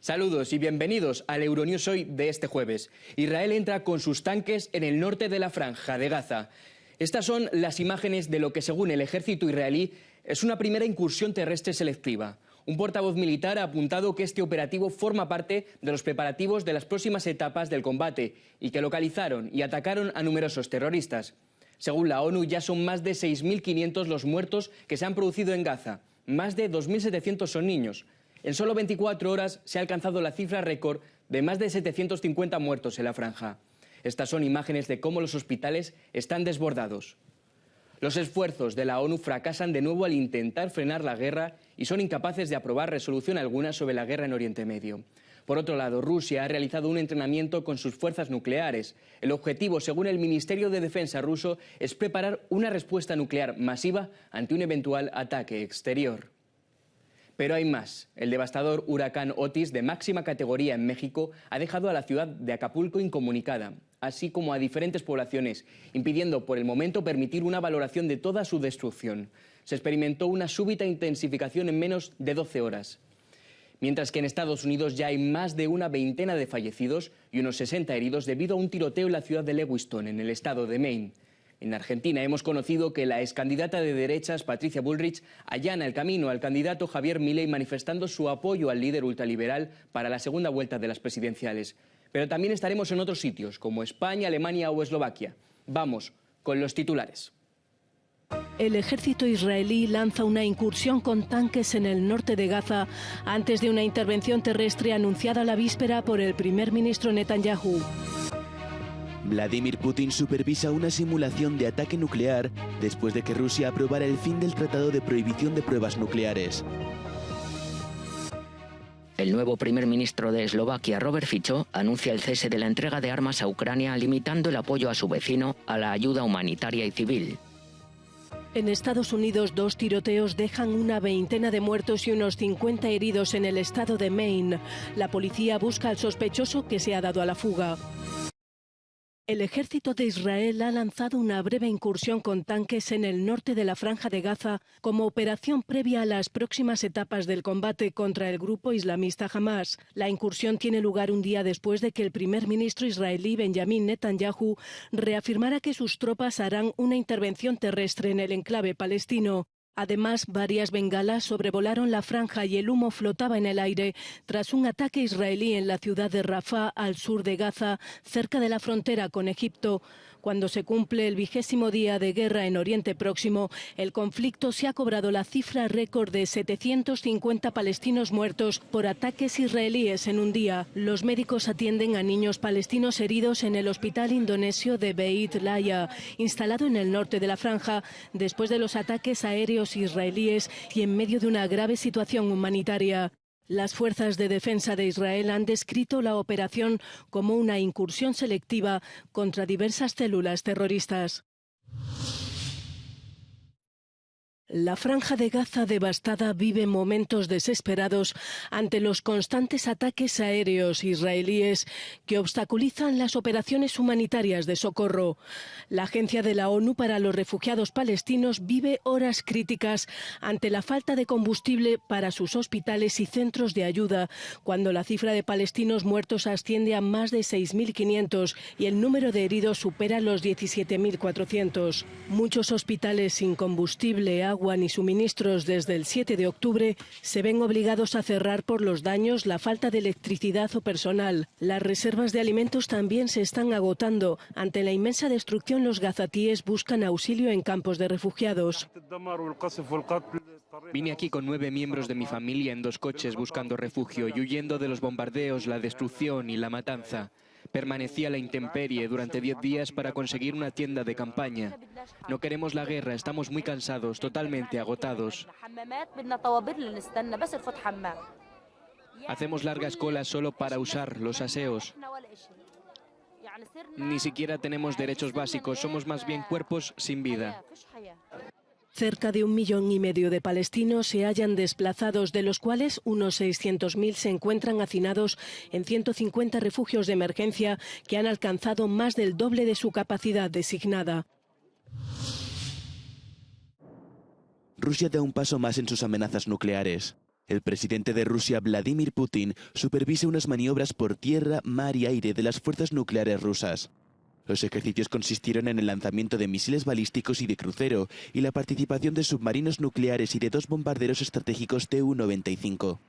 Saludos y bienvenidos al Euronews Hoy de este jueves. Israel entra con sus tanques en el norte de la Franja de Gaza. Estas son las imágenes de lo que, según el ejército israelí, es una primera incursión terrestre selectiva. Un portavoz militar ha apuntado que este operativo forma parte de los preparativos de las próximas etapas del combate y que localizaron y atacaron a numerosos terroristas. Según la ONU, ya son más de 6.500 los muertos que se han producido en Gaza. Más de 2.700 son niños. En solo 24 horas se ha alcanzado la cifra récord de más de 750 muertos en la franja. Estas son imágenes de cómo los hospitales están desbordados. Los esfuerzos de la ONU fracasan de nuevo al intentar frenar la guerra y son incapaces de aprobar resolución alguna sobre la guerra en Oriente Medio. Por otro lado, Rusia ha realizado un entrenamiento con sus fuerzas nucleares. El objetivo, según el Ministerio de Defensa ruso, es preparar una respuesta nuclear masiva ante un eventual ataque exterior. Pero hay más. El devastador huracán Otis, de máxima categoría en México, ha dejado a la ciudad de Acapulco incomunicada, así como a diferentes poblaciones, impidiendo por el momento permitir una valoración de toda su destrucción. Se experimentó una súbita intensificación en menos de 12 horas. Mientras que en Estados Unidos ya hay más de una veintena de fallecidos y unos 60 heridos debido a un tiroteo en la ciudad de Lewiston, en el estado de Maine. En Argentina hemos conocido que la excandidata de derechas, Patricia Bullrich, allana el camino al candidato Javier Milei manifestando su apoyo al líder ultraliberal para la segunda vuelta de las presidenciales. Pero también estaremos en otros sitios, como España, Alemania o Eslovaquia. Vamos con los titulares. El ejército israelí lanza una incursión con tanques en el norte de Gaza antes de una intervención terrestre anunciada la víspera por el primer ministro Netanyahu. Vladimir Putin supervisa una simulación de ataque nuclear después de que Rusia aprobara el fin del Tratado de Prohibición de Pruebas Nucleares. El nuevo primer ministro de Eslovaquia, Robert Fico, anuncia el cese de la entrega de armas a Ucrania, limitando el apoyo a su vecino a la ayuda humanitaria y civil. En Estados Unidos, 2 tiroteos dejan una veintena de muertos y unos 50 heridos en el estado de Maine. La policía busca al sospechoso que se ha dado a la fuga. El ejército de Israel ha lanzado una breve incursión con tanques en el norte de la Franja de Gaza como operación previa a las próximas etapas del combate contra el grupo islamista Hamás. La incursión tiene lugar un día después de que el primer ministro israelí Benjamin Netanyahu reafirmara que sus tropas harán una intervención terrestre en el enclave palestino. Además, varias bengalas sobrevolaron la franja y el humo flotaba en el aire tras un ataque israelí en la ciudad de Rafah, al sur de Gaza, cerca de la frontera con Egipto. Cuando se cumple el 20º día de guerra en Oriente Próximo, el conflicto se ha cobrado la cifra récord de 750 palestinos muertos por ataques israelíes en un día. Los médicos atienden a niños palestinos heridos en el hospital indonesio de Beit Laya, instalado en el norte de la franja, después de los ataques aéreos israelíes y en medio de una grave situación humanitaria. Las fuerzas de defensa de Israel han descrito la operación como una incursión selectiva contra diversas células terroristas. La Franja de Gaza devastada vive momentos desesperados ante los constantes ataques aéreos israelíes que obstaculizan las operaciones humanitarias de socorro. La Agencia de la ONU para los Refugiados Palestinos vive horas críticas ante la falta de combustible para sus hospitales y centros de ayuda, cuando la cifra de palestinos muertos asciende a más de 6.500 y el número de heridos supera los 17.400. Muchos hospitales sin combustible, agua ni suministros desde el 7 de octubre se ven obligados a cerrar por los daños, la falta de electricidad o personal. Las reservas de alimentos también se están agotando. Ante la inmensa destrucción, los gazatíes buscan auxilio en campos de refugiados. Vine aquí con 9 miembros de mi familia en 2 coches buscando refugio y huyendo de los bombardeos, la destrucción y la matanza. Permanecí a la intemperie durante 10 días para conseguir una tienda de campaña. No queremos la guerra, estamos muy cansados, totalmente agotados. Hacemos largas colas solo para usar los aseos. Ni siquiera tenemos derechos básicos, somos más bien cuerpos sin vida. Cerca de 1,5 millones de palestinos se hallan desplazados, de los cuales unos 600.000 se encuentran hacinados en 150 refugios de emergencia que han alcanzado más del doble de su capacidad designada. Rusia da un paso más en sus amenazas nucleares. El presidente de Rusia, Vladimir Putin, supervisa unas maniobras por tierra, mar y aire de las fuerzas nucleares rusas. Los ejercicios consistieron en el lanzamiento de misiles balísticos y de crucero y la participación de submarinos nucleares y de 2 bombarderos estratégicos Tu-95.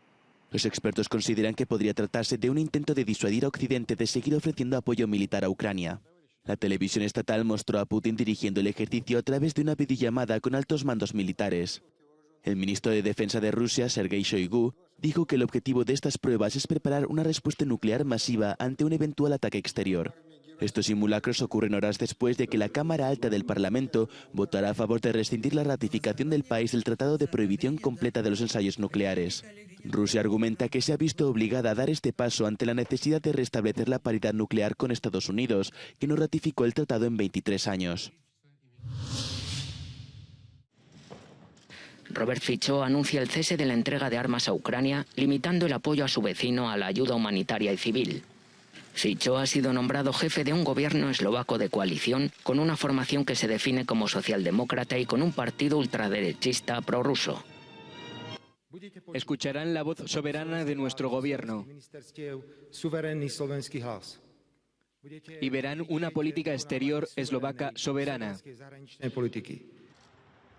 Los expertos consideran que podría tratarse de un intento de disuadir a Occidente de seguir ofreciendo apoyo militar a Ucrania. La televisión estatal mostró a Putin dirigiendo el ejercicio a través de una videollamada con altos mandos militares. El ministro de Defensa de Rusia, Sergei Shoigu, dijo que el objetivo de estas pruebas es preparar una respuesta nuclear masiva ante un eventual ataque exterior. Estos simulacros ocurren horas después de que la Cámara Alta del Parlamento votara a favor de rescindir la ratificación del país del Tratado de Prohibición Completa de los Ensayos Nucleares. Rusia argumenta que se ha visto obligada a dar este paso ante la necesidad de restablecer la paridad nuclear con Estados Unidos, que no ratificó el tratado en 23 años. Robert Fico anuncia el cese de la entrega de armas a Ucrania, limitando el apoyo a su vecino a la ayuda humanitaria y civil. Fico ha sido nombrado jefe de un gobierno eslovaco de coalición con una formación que se define como socialdemócrata y con un partido ultraderechista prorruso. Escucharán la voz soberana de nuestro gobierno y verán una política exterior eslovaca soberana.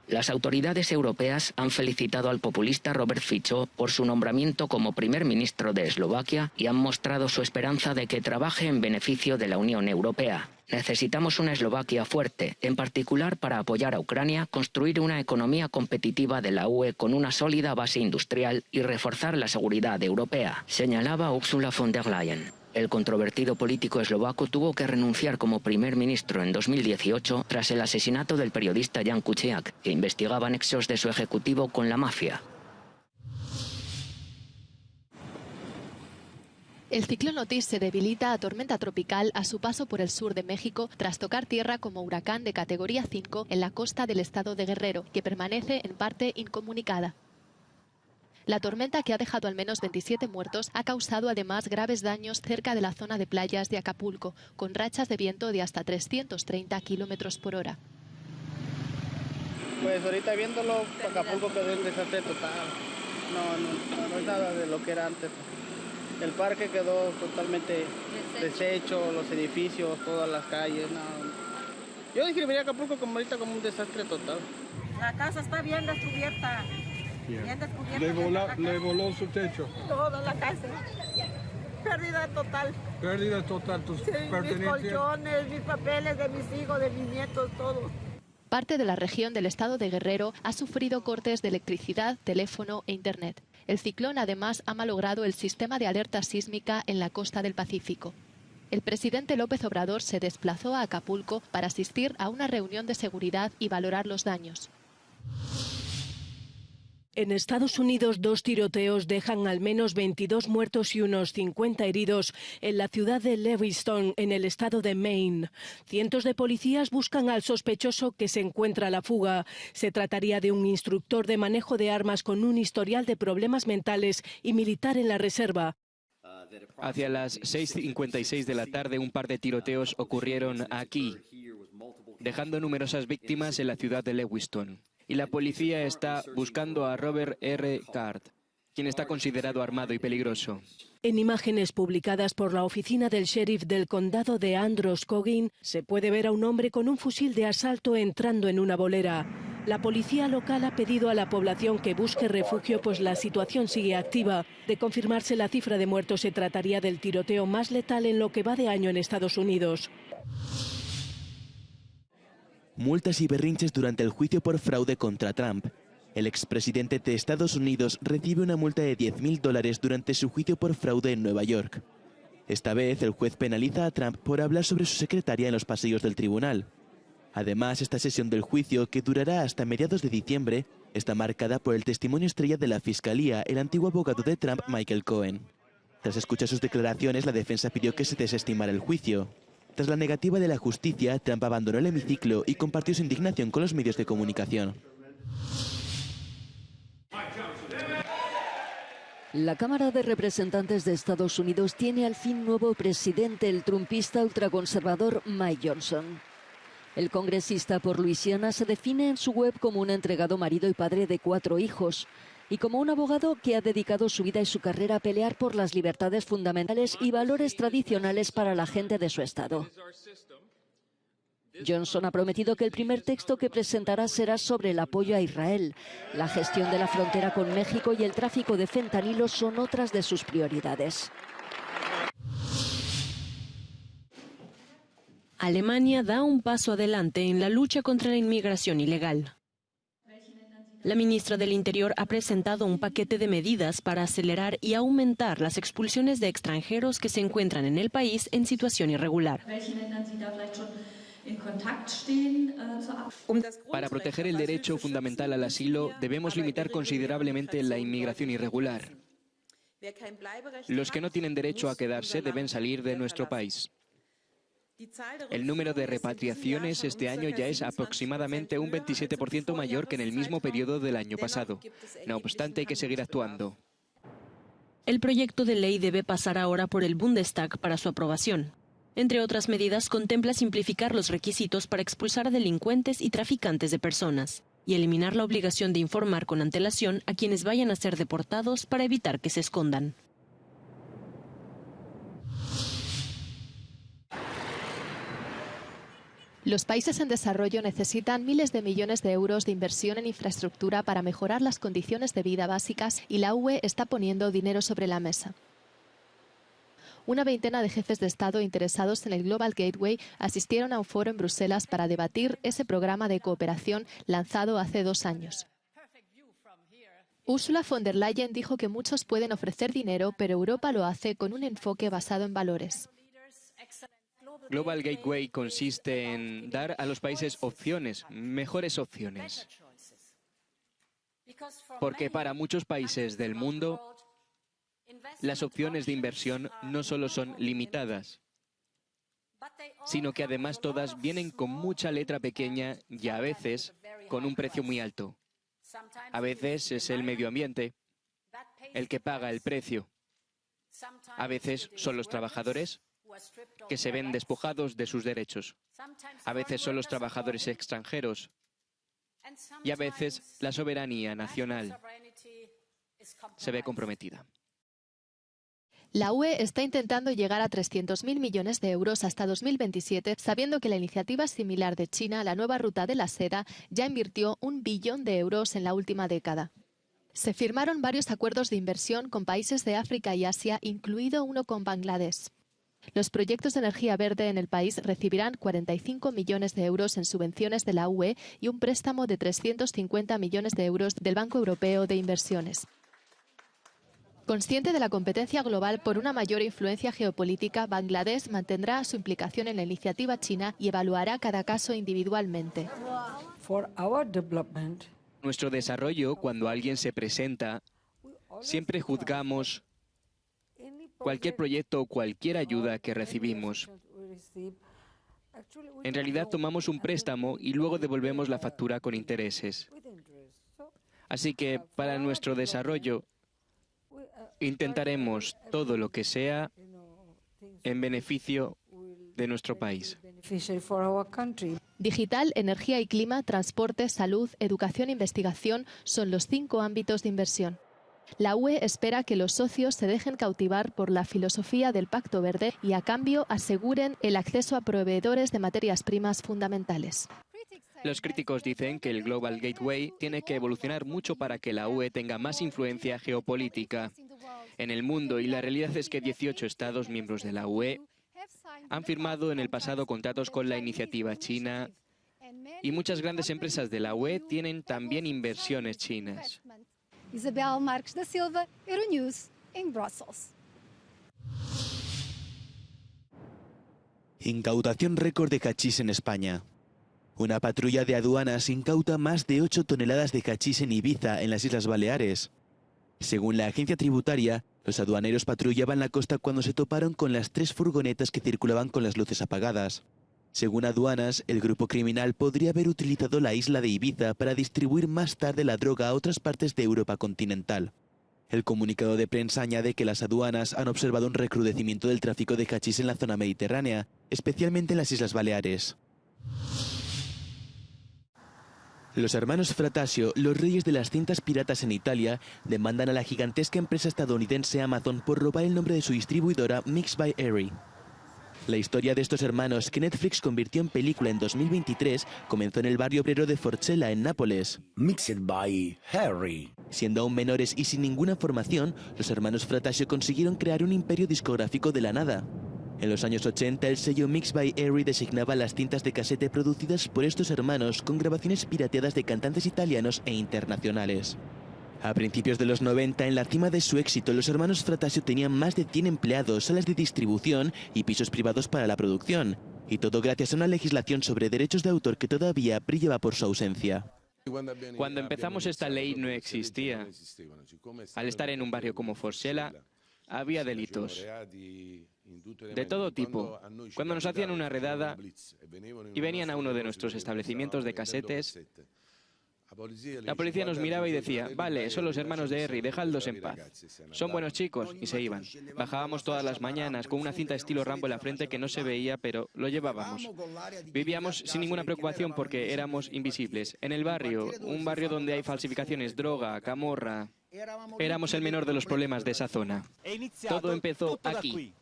Las autoridades europeas han felicitado al populista Robert Fico por su nombramiento como primer ministro de Eslovaquia y han mostrado su esperanza de que trabaje en beneficio de la Unión Europea. Necesitamos una Eslovaquia fuerte, en particular para apoyar a Ucrania, construir una economía competitiva de la UE con una sólida base industrial y reforzar la seguridad europea, señalaba Ursula von der Leyen. El controvertido político eslovaco tuvo que renunciar como primer ministro en 2018 tras el asesinato del periodista Jan Kuciak, que investigaba nexos de su ejecutivo con la mafia. El ciclón Otis se debilita a tormenta tropical a su paso por el sur de México tras tocar tierra como huracán de categoría 5 en la costa del estado de Guerrero, que permanece en parte incomunicada. La tormenta, que ha dejado al menos 27 muertos, ha causado además graves daños cerca de la zona de playas de Acapulco, con rachas de viento de hasta 330 kilómetros por hora. Pues ahorita viéndolo, Acapulco quedó un desastre total. No es nada de lo que era antes. El parque quedó totalmente deshecho, los edificios, todas las calles. No. Yo describiría Acapulco como ahorita como un desastre total. La casa está bien descubierta. Bien descubierta. Le voló su techo. Toda la casa. Pérdida total. Pérdida total. Tus mis colchones, mis papeles de mis hijos, de mis nietos, todo. Parte de la región del estado de Guerrero ha sufrido cortes de electricidad, teléfono e internet. El ciclón además ha malogrado el sistema de alerta sísmica en la costa del Pacífico. El presidente López Obrador se desplazó a Acapulco para asistir a una reunión de seguridad y valorar los daños. En Estados Unidos, 2 tiroteos dejan al menos 22 muertos y unos 50 heridos en la ciudad de Lewiston, en el estado de Maine. Cientos de policías buscan al sospechoso que se encuentra a la fuga. Se trataría de un instructor de manejo de armas con un historial de problemas mentales y militar en la reserva. Hacia las 6:56 de la tarde, un par de tiroteos ocurrieron aquí, dejando numerosas víctimas en la ciudad de Lewiston. Y la policía está buscando a Robert R. Card, quien está considerado armado y peligroso. En imágenes publicadas por la oficina del sheriff del condado de Androscoggin, se puede ver a un hombre con un fusil de asalto entrando en una bolera. La policía local ha pedido a la población que busque refugio, pues la situación sigue activa. De confirmarse la cifra de muertos, se trataría del tiroteo más letal en lo que va de año en Estados Unidos. Multas y berrinches durante el juicio por fraude contra Trump. El expresidente de Estados Unidos recibe una multa de $10.000 durante su juicio por fraude en Nueva York. Esta vez el juez penaliza a Trump por hablar sobre su secretaria en los pasillos del tribunal. Además, esta sesión del juicio, que durará hasta mediados de diciembre, está marcada por el testimonio estrella de la Fiscalía, el antiguo abogado de Trump, Michael Cohen. Tras escuchar sus declaraciones, la defensa pidió que se desestimara el juicio. Tras la negativa de la justicia, Trump abandonó el hemiciclo y compartió su indignación con los medios de comunicación. La Cámara de Representantes de Estados Unidos tiene al fin nuevo presidente, el trumpista ultraconservador Mike Johnson. El congresista por Luisiana se define en su web como un entregado marido y padre de 4 hijos. y como un abogado que ha dedicado su vida y su carrera a pelear por las libertades fundamentales y valores tradicionales para la gente de su estado. Johnson ha prometido que el primer texto que presentará será sobre el apoyo a Israel. La gestión de la frontera con México y el tráfico de fentanilo son otras de sus prioridades. Alemania da un paso adelante en la lucha contra la inmigración ilegal. La ministra del Interior ha presentado un paquete de medidas para acelerar y aumentar las expulsiones de extranjeros que se encuentran en el país en situación irregular. Para proteger el derecho fundamental al asilo, debemos limitar considerablemente la inmigración irregular. Los que no tienen derecho a quedarse deben salir de nuestro país. El número de repatriaciones este año ya es aproximadamente un 27% mayor que en el mismo periodo del año pasado. No obstante, hay que seguir actuando. El proyecto de ley debe pasar ahora por el Bundestag para su aprobación. Entre otras medidas, contempla simplificar los requisitos para expulsar a delincuentes y traficantes de personas y eliminar la obligación de informar con antelación a quienes vayan a ser deportados para evitar que se escondan. Los países en desarrollo necesitan miles de millones de euros de inversión en infraestructura para mejorar las condiciones de vida básicas y la UE está poniendo dinero sobre la mesa. Una veintena de jefes de Estado interesados en el Global Gateway asistieron a un foro en Bruselas para debatir ese programa de cooperación lanzado hace 2 años. Ursula von der Leyen dijo que muchos pueden ofrecer dinero, pero Europa lo hace con un enfoque basado en valores. Global Gateway consiste en dar a los países opciones, mejores opciones. Porque para muchos países del mundo, las opciones de inversión no solo son limitadas, sino que además todas vienen con mucha letra pequeña y a veces con un precio muy alto. A veces es el medio ambiente el que paga el precio. A veces son los trabajadores que se ven despojados de sus derechos. A veces son los trabajadores extranjeros y a veces la soberanía nacional se ve comprometida. La UE está intentando llegar a 300.000 millones de euros hasta 2027, sabiendo que la iniciativa similar de China, la nueva ruta de la seda, ya invirtió 1 billón de euros en la última década. Se firmaron varios acuerdos de inversión con países de África y Asia, incluido uno con Bangladesh. Los proyectos de energía verde en el país recibirán 45 millones de euros en subvenciones de la UE y un préstamo de 350 millones de euros del Banco Europeo de Inversiones. Consciente de la competencia global por una mayor influencia geopolítica, Bangladesh mantendrá su implicación en la iniciativa china y evaluará cada caso individualmente. Nuestro desarrollo, cuando alguien se presenta, siempre juzgamos cualquier proyecto o cualquier ayuda que recibimos. En realidad tomamos un préstamo y luego devolvemos la factura con intereses. Así que para nuestro desarrollo intentaremos todo lo que sea en beneficio de nuestro país. Digital, energía y clima, transporte, salud, educación e investigación son los 5 ámbitos de inversión. La UE espera que los socios se dejen cautivar por la filosofía del Pacto Verde y a cambio aseguren el acceso a proveedores de materias primas fundamentales. Los críticos dicen que el Global Gateway tiene que evolucionar mucho para que la UE tenga más influencia geopolítica en el mundo y la realidad es que 18 Estados miembros de la UE han firmado en el pasado contratos con la iniciativa china y muchas grandes empresas de la UE tienen también inversiones chinas. Isabel Marques da Silva, Euronews, en Bruselas. Incautación récord de hachís en España. Una patrulla de aduanas incauta más de 8 toneladas de hachís en Ibiza, en las Islas Baleares. Según la agencia tributaria, los aduaneros patrullaban la costa cuando se toparon con las 3 furgonetas que circulaban con las luces apagadas. Según aduanas, el grupo criminal podría haber utilizado la isla de Ibiza para distribuir más tarde la droga a otras partes de Europa continental. El comunicado de prensa añade que las aduanas han observado un recrudecimiento del tráfico de hachís en la zona mediterránea, especialmente en las Islas Baleares. Los hermanos Fratasio, los reyes de las cintas piratas en Italia, demandan a la gigantesca empresa estadounidense Amazon por robar el nombre de su distribuidora Mixed by Harry. La historia de estos hermanos, que Netflix convirtió en película en 2023, comenzó en el barrio obrero de Forcella, en Nápoles. Mixed by Harry. Siendo aún menores y sin ninguna formación, los hermanos Fratasio consiguieron crear un imperio discográfico de la nada. En los años 80, el sello Mixed by Harry designaba las cintas de casete producidas por estos hermanos con grabaciones pirateadas de cantantes italianos e internacionales. A principios de los 90, en la cima de su éxito, los hermanos Fratasio tenían más de 100 empleados, salas de distribución y pisos privados para la producción. Y todo gracias a una legislación sobre derechos de autor que todavía brillaba por su ausencia. Cuando empezamos esta ley no existía. Al estar en un barrio como Forcella, había delitos de todo tipo. Cuando nos hacían una redada y venían a uno de nuestros establecimientos de casetes, la policía nos miraba y decía: vale, son los hermanos de Harry, dejadlos en paz. Son buenos chicos, y se iban. Bajábamos todas las mañanas con una cinta estilo Rambo en la frente que no se veía, pero lo llevábamos. Vivíamos sin ninguna preocupación porque éramos invisibles. En el barrio, un barrio donde hay falsificaciones, droga, camorra, éramos el menor de los problemas de esa zona. Todo empezó aquí.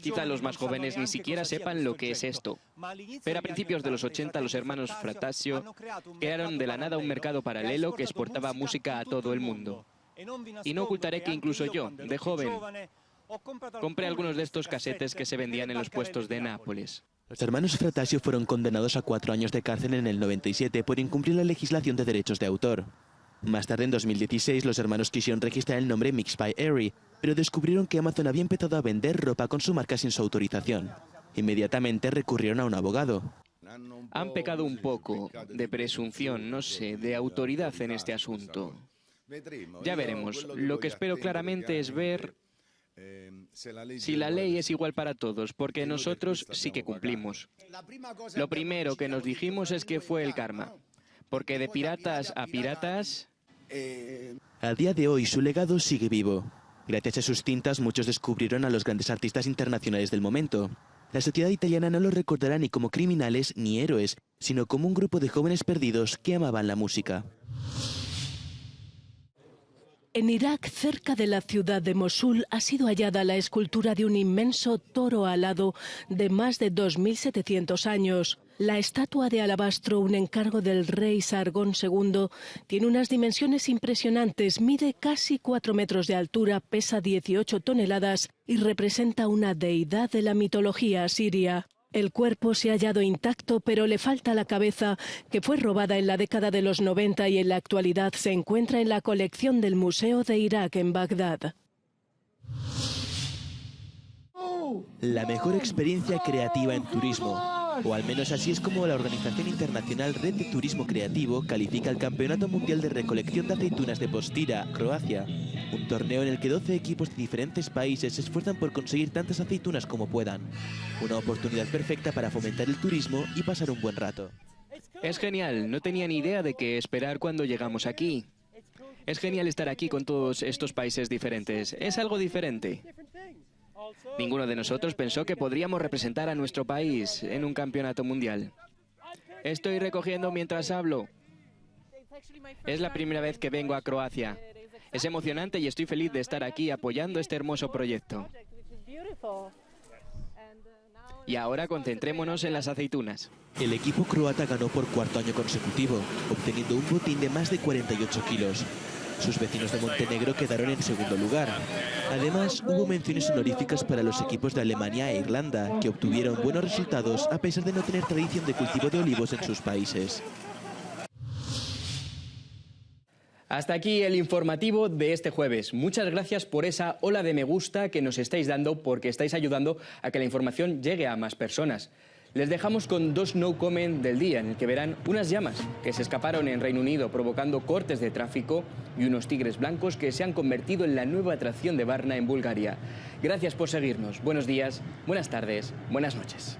Quizá los más jóvenes ni siquiera sepan lo que es esto. Pero a principios de los 80 los hermanos Fratasio crearon de la nada un mercado paralelo que exportaba música a todo el mundo. Y no ocultaré que incluso yo, de joven, compré algunos de estos casetes que se vendían en los puestos de Nápoles. Los hermanos Fratasio fueron condenados a 4 años de cárcel en el 97 por incumplir la legislación de derechos de autor. Más tarde, en 2016, los hermanos quisieron registrar el nombre Mixed by Harry, pero descubrieron que Amazon había empezado a vender ropa con su marca sin su autorización. Inmediatamente recurrieron a un abogado. Han pecado un poco de presunción, no sé, de autoridad en este asunto. Ya veremos. Lo que espero claramente es ver si la ley es igual para todos, porque nosotros sí que cumplimos. Lo primero que nos dijimos es que fue el karma, porque de piratas a piratas... A día de hoy, su legado sigue vivo. Gracias a sus cintas, muchos descubrieron a los grandes artistas internacionales del momento. La sociedad italiana no los recordará ni como criminales ni héroes, sino como un grupo de jóvenes perdidos que amaban la música. En Irak, cerca de la ciudad de Mosul, ha sido hallada la escultura de un inmenso toro alado de más de 2.700 años. La estatua de alabastro, un encargo del rey Sargón II, tiene unas dimensiones impresionantes, mide casi 4 metros de altura, pesa 18 toneladas y representa una deidad de la mitología asiria. El cuerpo se ha hallado intacto, pero le falta la cabeza, que fue robada en la década de los 90 y en la actualidad se encuentra en la colección del Museo de Irak en Bagdad. La mejor experiencia creativa en turismo, o al menos así es como la Organización Internacional Red de Turismo Creativo califica el Campeonato Mundial de Recolección de Aceitunas de Postira, Croacia, un torneo en el que 12 equipos de diferentes países se esfuerzan por conseguir tantas aceitunas como puedan. Una oportunidad perfecta para fomentar el turismo y pasar un buen rato. Es genial, no tenía ni idea de qué esperar cuando llegamos aquí. Es genial estar aquí con todos estos países diferentes, es algo diferente. Ninguno de nosotros pensó que podríamos representar a nuestro país en un campeonato mundial. Estoy recogiendo mientras hablo. Es la primera vez que vengo a Croacia. Es emocionante y estoy feliz de estar aquí apoyando este hermoso proyecto. Y ahora concentrémonos en las aceitunas. El equipo croata ganó por 4º año consecutivo, obteniendo un botín de más de 48 kilos. Sus vecinos de Montenegro quedaron en segundo lugar. Además, hubo menciones honoríficas para los equipos de Alemania e Irlanda, que obtuvieron buenos resultados a pesar de no tener tradición de cultivo de olivos en sus países. Hasta aquí el informativo de este jueves. Muchas gracias por esa ola de me gusta que nos estáis dando, porque estáis ayudando a que la información llegue a más personas. Les dejamos con 2 no comment del día, en el que verán unas llamas que se escaparon en Reino Unido provocando cortes de tráfico y unos tigres blancos que se han convertido en la nueva atracción de Varna en Bulgaria. Gracias por seguirnos. Buenos días, buenas tardes, buenas noches.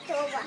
Toma.